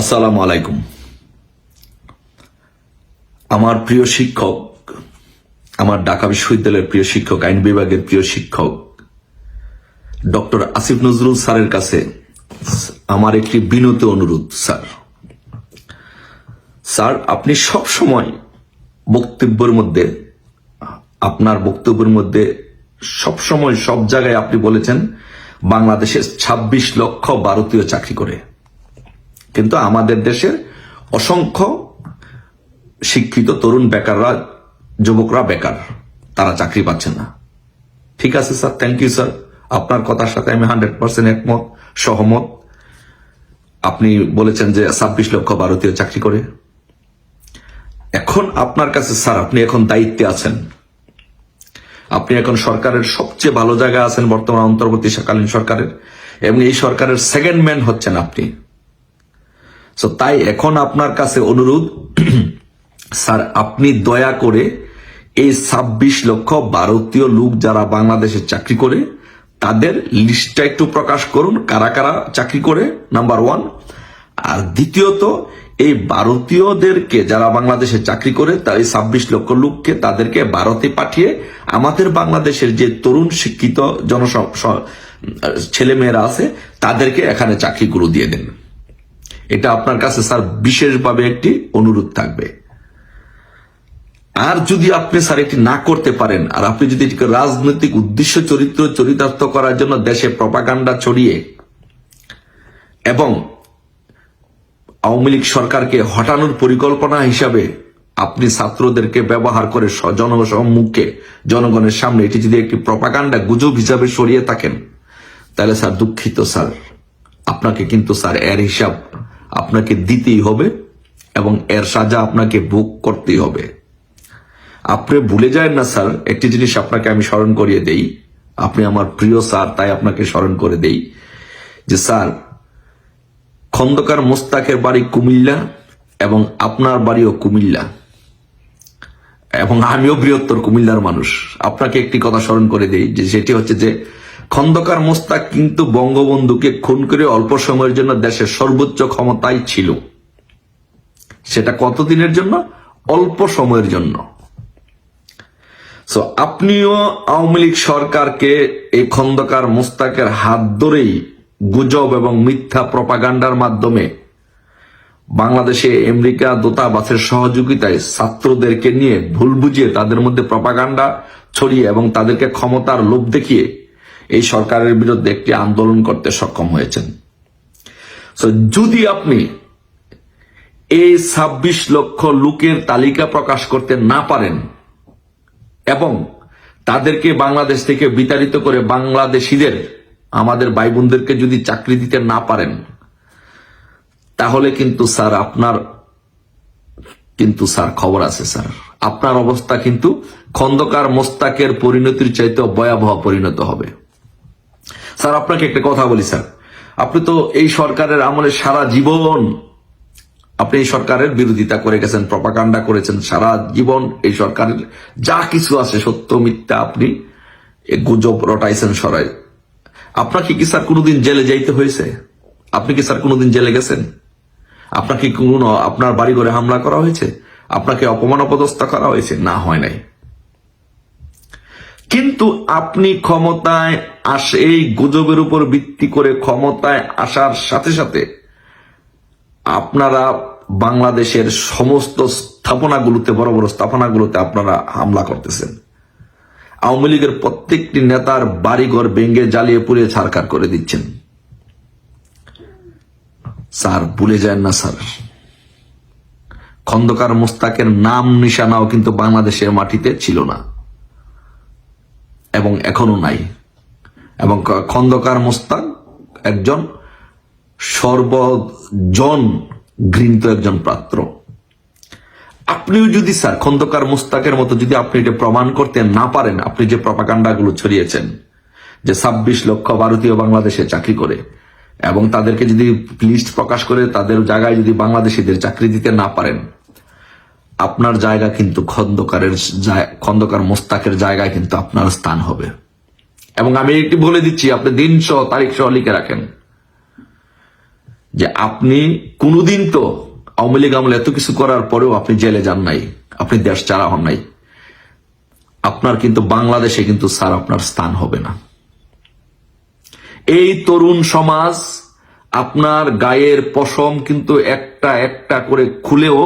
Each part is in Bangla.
আসসালামু আলাইকুম। আমার প্রিয় শিক্ষক, আমার ঢাকা বিশ্ববিদ্যালয়ের প্রিয় শিক্ষক, আইন বিভাগের প্রিয় শিক্ষক ডক্টর আসিফ নজরুল স্যারের কাছে আমার একটি বিনীত অনুরোধ। স্যার, আপনি সব সময় আপনার বক্তব্যের মধ্যে সবসময় সব জায়গায় আপনি বলেছেন বাংলাদেশে ২৬ লক্ষ ভারতীয় চাকরি করে, কিন্তু আমাদের দেশের অসংখ্য শিক্ষিত তরুণ বেকাররা, যুবকরা বেকার, তারা চাকরি পাচ্ছে না। ঠিক আছে স্যার, থ্যাংক ইউ স্যার, আপনার কথার সাথে আমি 100% একমত, সহমত। আপনি বলেছেন যে ২৬ লক্ষ ভারতীয় চাকরি করে। এখন আপনার কাছে স্যার, আপনি এখন দায়িত্বে আছেন, আপনি এখন সরকারের সবচেয়ে ভালো জায়গায় আছেন, বর্তমান অন্তর্বর্তীকালীন সরকারের, এবং এই সরকারের সেকেন্ড ম্যান হচ্ছেন আপনি। তাই এখন আপনার কাছে অনুরোধ স্যার, আপনি দয়া করে এই ২৬ লক্ষ ভারতীয় লোক যারা বাংলাদেশে চাকরি করে তাদের লিস্টটা একটু প্রকাশ করুন, কারা কারা চাকরি করে, নাম্বার 1। আর দ্বিতীয়ত, এই ভারতীয়দেরকে যারা বাংলাদেশে চাকরি করে তার এই ২৬ লক্ষ লোককে তাদেরকে ভারতে পাঠিয়ে আমাদের বাংলাদেশের যে তরুণ শিক্ষিত ছেলেমেয়েরা আছে তাদেরকে এখানে চাকরিগুলো দিয়ে দেন। এটা আপনার কাছে স্যার বিশেষভাবে একটি অনুরোধ থাকবে। আর যদি আপনি স্যার এটি না করতে পারেন, আর আপনি যদি এটিকে রাজনৈতিক উদ্দেশ্য চরিতার্থ করার জন্য দেশে প্রপাগান্ডা ছড়িয়ে এবং আওয়ামী লীগ সরকারকে হটানোর পরিকল্পনা হিসাবে আপনি ছাত্রদেরকে ব্যবহার করে জনসম্মুখে জনগণের সামনে এটি যদি একটি প্রপাগান্ডা গুজব হিসাবে সরিয়ে থাকেন, তাহলে স্যার দুঃখিত স্যার, আপনাকে কিন্তু স্যার এর হিসাব আপনাকে দিতেই হবে এবং এর সাজা আপনাকে ভোগ করতেই হবে। আপনি ভুলে যায় না স্যার, একটি জিনিস আপনাকে আমি স্মরণ করিয়ে দেই, আপনি আমার প্রিয় স্যার, তাই আপনাকে স্মরণ করে দেই যে স্যার, খন্দকার মোস্তাকের বাড়ি কুমিল্লা এবং আপনার বাড়িও কুমিল্লা, এবং আমিও বৃহত্তর কুমিল্লার মানুষ। আপনাকে একটি কথা স্মরণ করে দেই, যে সেটি হচ্ছে যে খন্দকার মোস্তাক কিন্তু বঙ্গবন্ধুকে খুন করে অল্প সময়ের জন্য দেশের সর্বোচ্চ ক্ষমতায় ছিল। সেটা কতদিনের জন্য? অল্প সময়ের জন্য। আপনিও আওয়ামী লীগ সরকারকে এই খন্দকার মোস্তাকের হাত ধরেই গুজব এবং মিথ্যা প্রপাগান্ডার মাধ্যমে বাংলাদেশে আমেরিকা দূতাবাসের সহযোগিতায় ছাত্রদেরকে নিয়ে ভুল বুঝিয়ে তাদের মধ্যে প্রপাগান্ডা ছড়িয়ে এবং তাদেরকে ক্ষমতার লোভ দেখিয়ে এই সরকারের বিরুদ্ধে একটি আন্দোলন করতে সক্ষম হয়েছেন। যদি আপনি এই ২৬ লক্ষ লোকের তালিকা প্রকাশ করতে না পারেন এবং তাদেরকে বাংলাদেশ থেকে বিতাড়িত করে বাংলাদেশিদের, আমাদের ভাই বোনদেরকে যদি চাকরি দিতে না পারেন, তাহলে কিন্তু স্যার খবর আছে স্যার, আপনার অবস্থা কিন্তু খন্দকার মোস্তাকের পরিণতির চাইতে ভয়াবহ পরিণত হবে। স্যার, আপনাকে একটা কথা বলি স্যার, আপনি তো এই সরকারের আমলে সারা জীবন আপনি এই সরকারের বিরোধিতা করে গেছেন, প্রপাগান্ডা করেছেন সারা জীবন। এই সরকারের যা কিছু আছে সত্য মিথ্যা আপনি গুজব রটাইছেন সরাই। আপনাকে কি স্যার কোনোদিন জেলে যাইতে হয়েছে? আপনি কি স্যার কোনোদিন জেলে গেছেন? আপনাকে কোনো আপনার বাড়ি ঘরে হামলা করা হয়েছে? আপনাকে অপমান অপদস্থ করা হয়েছে? না, হয় নাই। কিন্তু আপনি ক্ষমতায় এই গুজবের উপর ভিত্তি করে ক্ষমতায় আসার সাথে সাথে আপনারা বাংলাদেশের সমস্ত স্থাপনাগুলোতে, বড় বড় স্থাপনাগুলোতে আপনারা হামলা করতেছেন। আওয়ামী লীগের প্রত্যেকটি নেতার বাড়িঘর ভেঙে জ্বালিয়ে পুড়িয়ে ছারখার করে দিচ্ছেন। স্যার, ভুলে যায় না স্যার, খন্দকার মোস্তাকের নাম নিশানাও কিন্তু বাংলাদেশের মাটিতে ছিল না এবং এখনো নাই। এবং খন্দকার মোস্তাক একজন সর্বজন ঘৃণিত একজন পাত্র। আপনিও যদি স্যার খন্দকার মোস্তাকের মতো যদি আপনি এটা প্রমাণ করতে না পারেন, আপনি যে প্রপাগান্ডাগুলো ছড়িয়েছেন যে ২৬ লক্ষ ভারতীয় বাংলাদেশে চাকরি করে এবং তাদেরকে যদি লিস্ট প্রকাশ করে তাদের জায়গায় যদি বাংলাদেশিদের চাকরি দিতে না পারেন, আপনার জায়গা কিন্তু খন্দকার মোস্তাকের জায়গায় কিন্তু আপনার স্থান হবে। এবং আমি একটি বলে দিচ্ছি, আপনি দিন সহ তারিখ সহ লিখে রাখেন, যে আপনি কোনোদিন তো আওয়ামী লীগ আমলে এত কিছু করার পরেও আপনি জেলে যান নাই, আপনি দেশ ছাড়া হন নাই। আপনার কিন্তু বাংলাদেশে কিন্তু স্যার আপনার স্থান হবে না। এই তরুণ সমাজ আপনার গায়ের পশম কিন্তু একটা একটা করে খুলেও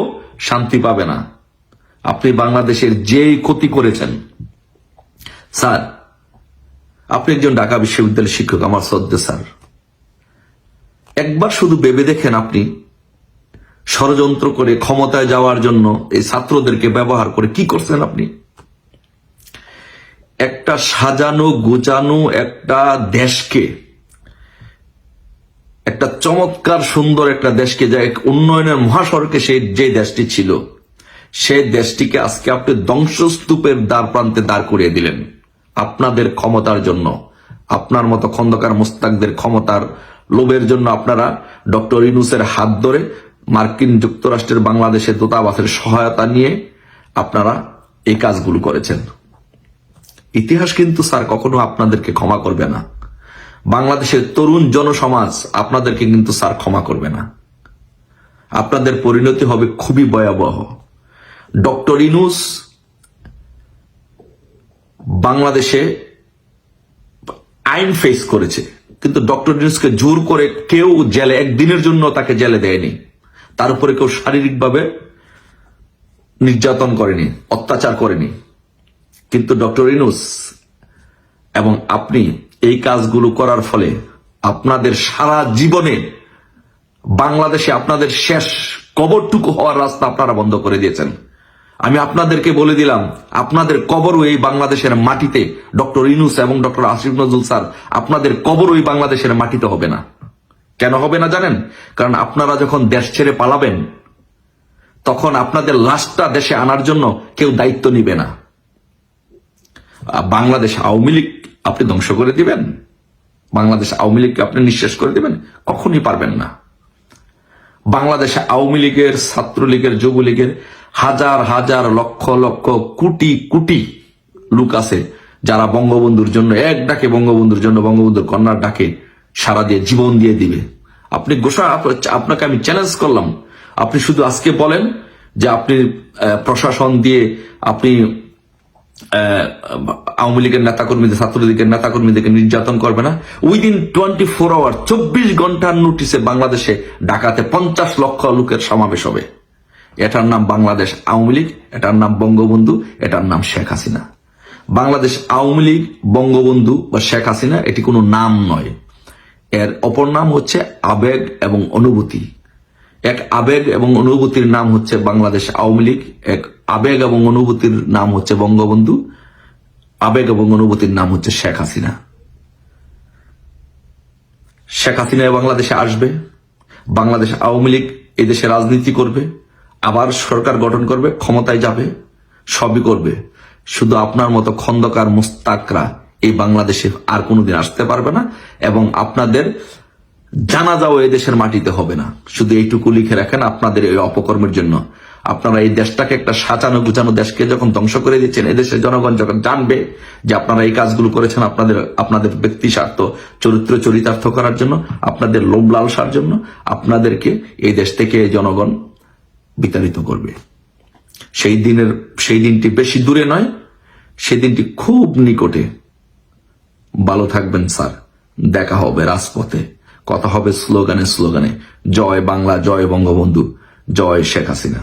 শান্তি পাবে না। আপনি বাংলাদেশের যেই ক্ষতি করেছেন স্যার, আপনি একজন ঢাকা বিশ্ববিদ্যালয়ের শিক্ষক, আমার শ্রদ্ধে স্যার, একবার শুধু ভেবে দেখেন আপনি ষড়যন্ত্র করে ক্ষমতায় যাওয়ার জন্য এই ছাত্রদেরকে ব্যবহার করে কি করছেন আপনি। একটা সাজানো গোছানো একটা দেশকে, একটা চমৎকার সুন্দর একটা দেশকে, যা এক উন্নয়নের মহাসড়কে যে দেশটি ছিল, সেই দেশটিকে আজকে আপনি ধ্বংসস্তূপের দ্বার প্রান্তে দাঁড় করিয়ে দিলেন আপনাদের ক্ষমতার জন্য। আপনার মতো খন্দকার মোস্তাকদের ক্ষমতার লোভের জন্য আপনারা ডক্টর ইউনূসের হাত ধরে মার্কিন যুক্তরাষ্ট্রের বাংলাদেশের দূতাবাসের সহায়তা নিয়ে আপনারা এই কাজগুলো করেছেন। ইতিহাস কিন্তু স্যার কখনো আপনাদেরকে ক্ষমা করবে না। বাংলাদেশের তরুণ জনসমাজ আপনাদেরকে কিন্তু স্যার ক্ষমা করবে না। আপনাদের পরিণতি হবে খুবই ভয়াবহ। ডক্টর ইউনূস বাংলাদেশে আইন ফেস করেছে, কিন্তু ডক্টর ইউনূসকে জোর করে কেউ জেলে একদিনের জন্য তাকে জেলে দেয়নি। তার উপরে কেউ শারীরিকভাবে নির্যাতন করেনি, অত্যাচার করেনি। কিন্তু ডক্টর ইউনূস এবং আপনি এই কাজগুলো করার ফলে আপনাদের সারা জীবনে বাংলাদেশে আপনাদের শেষ কবরটুকু হওয়ার রাস্তা আপনারা বন্ধ করে দিয়েছেন। আমি আপনাদেরকে বলে দিলাম, আপনাদের কবরও এই বাংলাদেশের মাটিতে, ডক্টর ইউনূস এবং ডক্টর আসিফ নজরুল স্যার, আপনাদের কবরও এই বাংলাদেশের মাটিতে হবে না। কেন হবে না জানেন? কারণ আপনারা যখন দেশ ছেড়ে পালাবেন, তখন আপনাদের লাশটা দেশে আনার জন্য কেউ দায়িত্ব নিবে না। বাংলাদেশ আওয়ামী লীগ আপনি ধ্বংস করে দিবেন? বাংলাদেশ আওয়ামী লীগকে আপনি নিঃশেষ করে দিবেন? কখনই পারবেন না। বাংলাদেশে আওয়ামী লীগের, ছাত্রলীগের, যুবলীগের হাজার হাজার লক্ষ লক্ষ কোটি কোটি লোক আছে যারা বঙ্গবন্ধুর জন্য এক ডাকে, বঙ্গবন্ধুর জন্য, বঙ্গবন্ধুর কন্যার ডাকে সারা দিয়ে জীবন দিয়ে দিবে। আপনি আপনাকে আমি চ্যালেঞ্জ করলাম, আপনি শুধু আজকে বলেন যে আপনি প্রশাসন দিয়ে আপনি আওয়ামী লীগের নেতাকর্মীদের, ছাত্রলীগের নেতাকর্মীদেরকে নির্যাতন করবে না। উইদিন 24 আওয়ার, 24 ঘন্টার নোটিসে বাংলাদেশে ঢাকাতে 50 লক্ষ লোকের সমাবেশ হবে। এটার নাম বাংলাদেশ আওয়ামী লীগ, এটার নাম বঙ্গবন্ধু, এটার নাম শেখ হাসিনা। বাংলাদেশ আওয়ামী লীগ, বঙ্গবন্ধু বা শেখ হাসিনা এটি কোনো নাম নয়, এর অপর নাম হচ্ছে আবেগ এবং অনুভূতি। এক আবেগ এবং অনুভূতির নাম হচ্ছে বাংলাদেশ আওয়ামী লীগ, এক আবেগ এবং অনুভূতির নাম হচ্ছে বঙ্গবন্ধু, আবেগ এবং অনুভূতির নাম হচ্ছে শেখ হাসিনা। শেখ হাসিনা বাংলাদেশে আসবে, বাংলাদেশ আওয়ামী লীগ এদেশে রাজনীতি করবে, আবার সরকার গঠন করবে, ক্ষমতায় যাবে, সবই করবে। শুধু আপনার মতো খন্দকার মোস্তাকরা এই বাংলাদেশে আর কোনোদিন আসতে পারবে না, এবং আপনাদের জানাজাও এই দেশের মাটিতে হবে না। শুধু এইটুকু লিখে রাখেন, আপনাদের এই অপকর্মের জন্য আপনারা এই দেশটাকে, একটা সাজানো গুছানো দেশকে যখন ধ্বংস করে দিচ্ছেন, এদেশের জনগণ যখন জানবে যে আপনারা এই কাজগুলো করেছেন আপনাদের ব্যক্তি স্বার্থ, চরিত্র চরিতার্থ করার জন্য, আপনাদের লোভ লালসার জন্য, আপনাদেরকে এই দেশ থেকে জনগণ বিতাড়িত করবে। সেই দিনটি বেশি দূরে নয়, সেই দিনটি খুব নিকটে। ভালো থাকবেন স্যার, দেখা হবে রাজপথে, কথা হবে স্লোগানে স্লোগানে। জয় বাংলা, জয় বঙ্গবন্ধু, জয় শেখ হাসিনা।